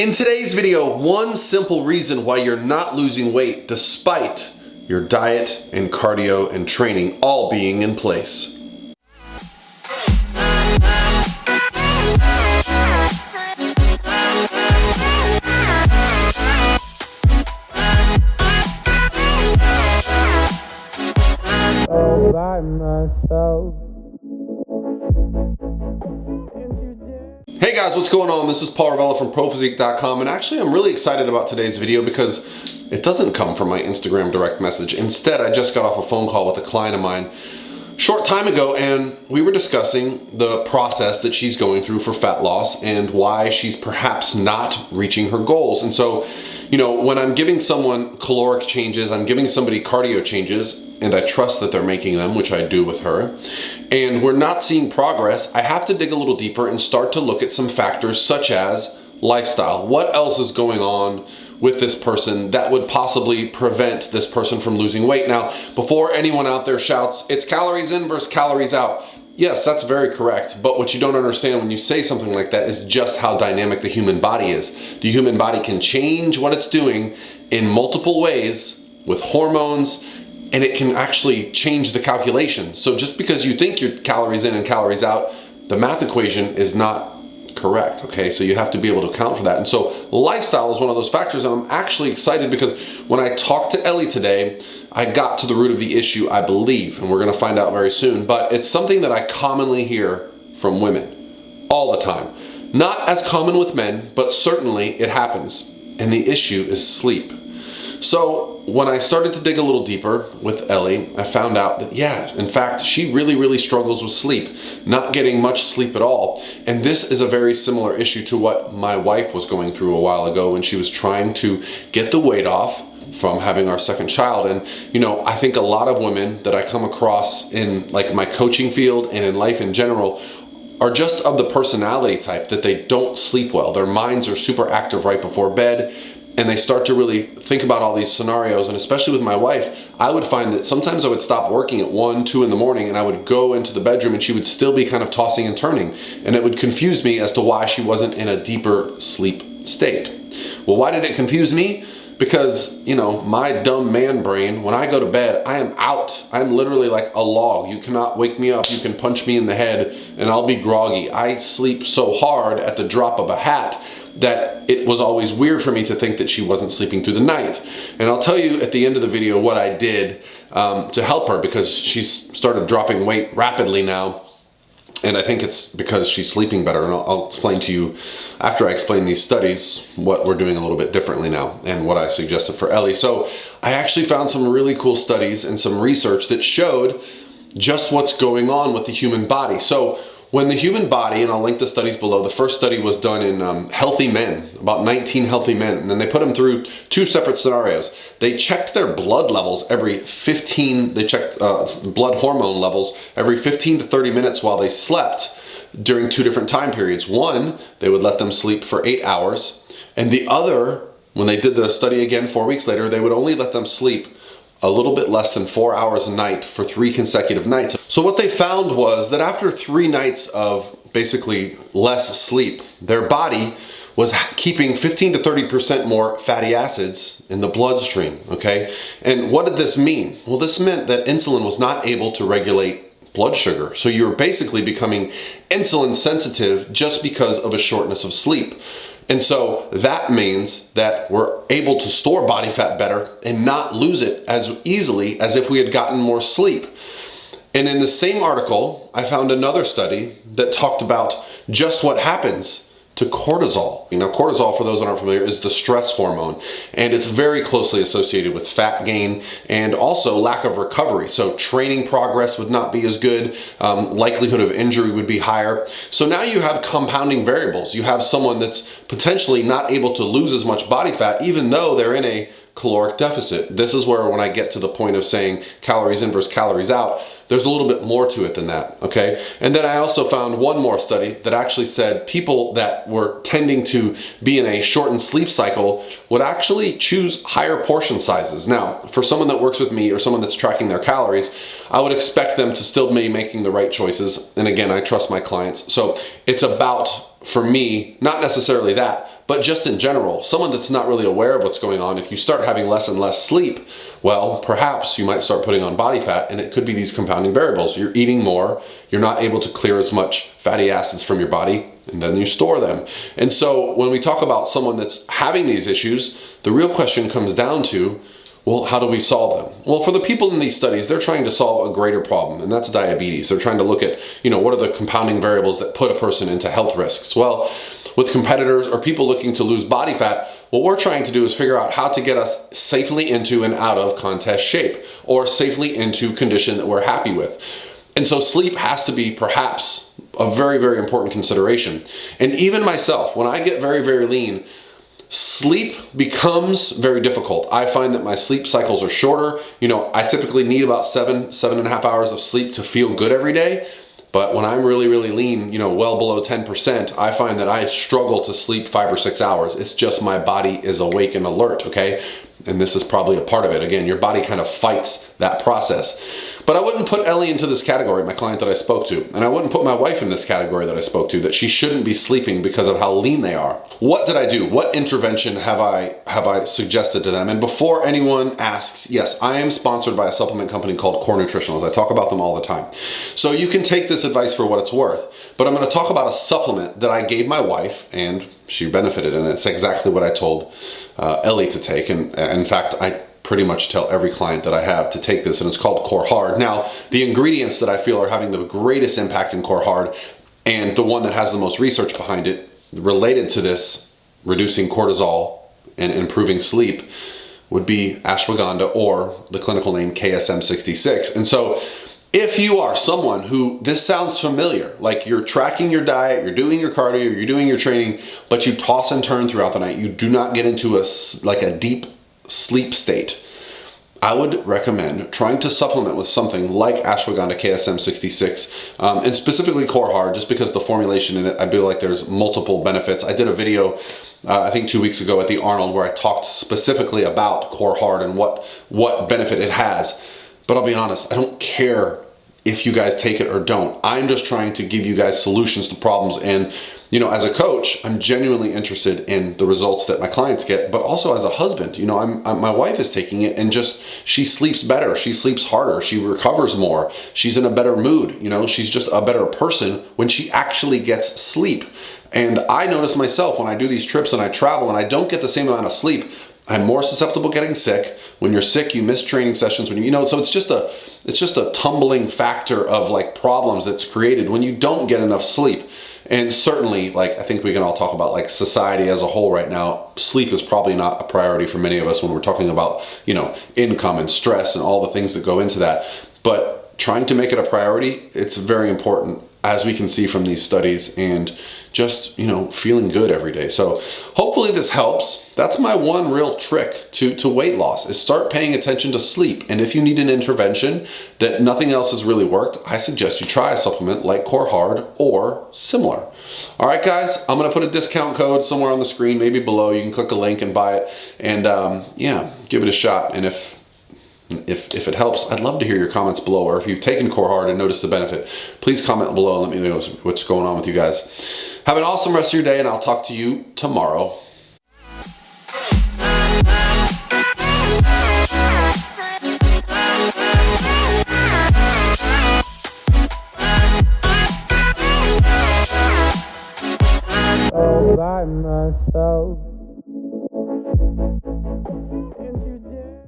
In today's video, one simple reason why you're not losing weight despite your diet and cardio and training all being in place. All by myself. Hey guys, what's going on? This is Paul Ravella from ProPhysique.com, and actually I'm really excited about today's video because it doesn't come from my Instagram direct message. Instead, I just got off a phone call with a client of mine a short time ago, and we were discussing the process that she's going through for fat loss and why she's perhaps not reaching her goals. And so, you know, when I'm giving someone caloric changes, I'm giving somebody cardio changes, and I trust that they're making them, which I do with her, and we're not seeing progress, I have to dig a little deeper and start to look at some factors such as lifestyle. What else is going on with this person that would possibly prevent this person from losing weight? Now, before anyone out there shouts, it's calories in versus calories out. Yes, that's very correct, but what you don't understand when you say something like that is just how dynamic the human body is. The human body can change what it's doing in multiple ways with hormones, and it can actually change the calculation. So just because you think you're calories in and calories out, the math equation is not correct, okay? So you have to be able to account for that. And so lifestyle is one of those factors, and I'm actually excited because when I talked to Ellie today, I got to the root of the issue, I believe, and we're gonna find out very soon, but it's something that I commonly hear from women all the time. Not as common with men, but certainly it happens, and the issue is sleep. So when I started to dig a little deeper with Ellie, I found out that, yeah, in fact, she really struggles with sleep, not getting much sleep at all. And this is a very similar issue to what my wife was going through a while ago when she was trying to get the weight off from having our second child. And, you know, I think a lot of women that I come across in like my coaching field and in life in general are just of the personality type that they don't sleep well. Their minds are super active right before bed, and they start to really think about all these scenarios. And especially with my wife, I would find that sometimes I would stop working at 1, 2 in the morning, and I would go into the bedroom and she would still be kind of tossing and turning. And it would confuse me as to why she wasn't in a deeper sleep state. Well, why did it confuse me? Because, you know, my dumb man brain, when I go to bed, I am out. I'm literally like a log. You cannot wake me up. You can punch me in the head and I'll be groggy. I sleep so hard at the drop of a hat that it was always weird for me to think that she wasn't sleeping through the night. And I'll tell you at the end of the video what I did to help her, because she's started dropping weight rapidly now. And I think it's because she's sleeping better. And I'll explain to you after I explain these studies what we're doing a little bit differently now and what I suggested for Ellie. So I actually found some really cool studies and some research that showed just what's going on with the human body. So when the human body, and I'll link the studies below, the first study was done in healthy men, about 19 healthy men, and then they put them through 2 separate scenarios. They checked their blood levels every 15, they checked blood hormone levels every 15 to 30 minutes while they slept during 2 different time periods. One, they would let them sleep for 8 hours, and the other, when they did the study again 4 weeks later, they would only let them sleep a little bit less than 4 hours a night for 3 consecutive nights. So what they found was that after 3 nights of basically less sleep, their body was keeping 15 to 30% more fatty acids in the bloodstream, okay? And what did this mean? Well, this meant that insulin was not able to regulate blood sugar. So you're basically becoming insulin sensitive just because of a shortness of sleep. And so that means that we're able to store body fat better and not lose it as easily as if we had gotten more sleep. And in the same article, I found another study that talked about just what happens to cortisol. You know, cortisol, for those that aren't familiar, is the stress hormone, and it's very closely associated with fat gain and also lack of recovery. So training progress would not be as good, likelihood of injury would be higher. So now you have compounding variables. You have someone that's potentially not able to lose as much body fat even though they're in a caloric deficit. This is where when I get to the point of saying calories in versus calories out, there's a little bit more to it than that, okay? And then I also found one more study that actually said people that were tending to be in a shortened sleep cycle would actually choose higher portion sizes. Now, for someone that works with me or someone that's tracking their calories, I would expect them to still be making the right choices. And again, I trust my clients. So it's about, for me, not necessarily that, but just in general, someone that's not really aware of what's going on, if you start having less and less sleep, well, perhaps you might start putting on body fat, and it could be these compounding variables. You're eating more, you're not able to clear as much fatty acids from your body, and then you store them. And so when we talk about someone that's having these issues, the real question comes down to, well, how do we solve them? Well, for the people in these studies, they're trying to solve a greater problem, and that's diabetes. They're trying to look at, what are the compounding variables that put a person into health risks? Well, with competitors or people looking to lose body fat, what we're trying to do is figure out how to get us safely into and out of contest shape, or safely into condition that we're happy with. And so sleep has to be perhaps a very, very important consideration. And even myself, when I get very, very lean, sleep becomes very difficult. I find that my sleep cycles are shorter. I typically need about 7.5 hours of sleep to feel good every day. But when I'm really, really lean, well below 10%, I find that I struggle to sleep 5 or 6 hours. It's just my body is awake and alert, okay? And this is probably a part of it. Again, your body kind of fights that process. But I wouldn't put Ellie into this category, my client that I spoke to. And I wouldn't put my wife in this category that I spoke to, that she shouldn't be sleeping because of how lean they are. What did I do? What intervention have I suggested to them? And before anyone asks, yes, I am sponsored by a supplement company called Core Nutritionals. I talk about them all the time. So you can take this advice for what it's worth. But I'm going to talk about a supplement that I gave my wife, and she benefited, and it's exactly what I told Ellie to take. And in fact, I pretty much tell every client that I have to take this, and it's called Core Hard. Now, the ingredients that I feel are having the greatest impact in Core Hard, and the one that has the most research behind it related to this, reducing cortisol and improving sleep, would be ashwagandha, or the clinical name KSM-66. And so if you are someone who this sounds familiar, like you're tracking your diet, you're doing your cardio, you're doing your training, but you toss and turn throughout the night, you do not get into a deep sleep state, I would recommend trying to supplement with something like ashwagandha KSM-66, and specifically Core Hard, just because the formulation in it, I feel like there's multiple benefits. I did a video, I think 2 weeks ago at the Arnold, where I talked specifically about Core Hard and what benefit it has. But I'll be honest, I don't care if you guys take it or don't. I'm just trying to give you guys solutions to problems. And as a coach, I'm genuinely interested in the results that my clients get, but also as a husband, my wife is taking it, and she sleeps better, she sleeps harder, she recovers more, she's in a better mood, she's just a better person when she actually gets sleep. And I notice myself when I do these trips and I travel and I don't get the same amount of sleep, I'm more susceptible to getting sick. When you're sick, you miss training sessions. So it's just a tumbling factor of problems that's created when you don't get enough sleep. And certainly, I think we can all talk about society as a whole right now, sleep is probably not a priority for many of us when we're talking about, income and stress and all the things that go into that. But trying to make it a priority, it's very important, as we can see from these studies, and just, feeling good every day. So hopefully this helps. That's my one real trick to weight loss, is start paying attention to sleep. And if you need an intervention that nothing else has really worked, I suggest you try a supplement like Core Hard or similar. All right, guys, I'm gonna put a discount code somewhere on the screen, maybe below. You can click a link and buy it, and give it a shot. And if it helps, I'd love to hear your comments below, or if you've taken Core Hard and noticed the benefit, please comment below and let me know what's going on with you guys. Have an awesome rest of your day, and I'll talk to you tomorrow. All by myself.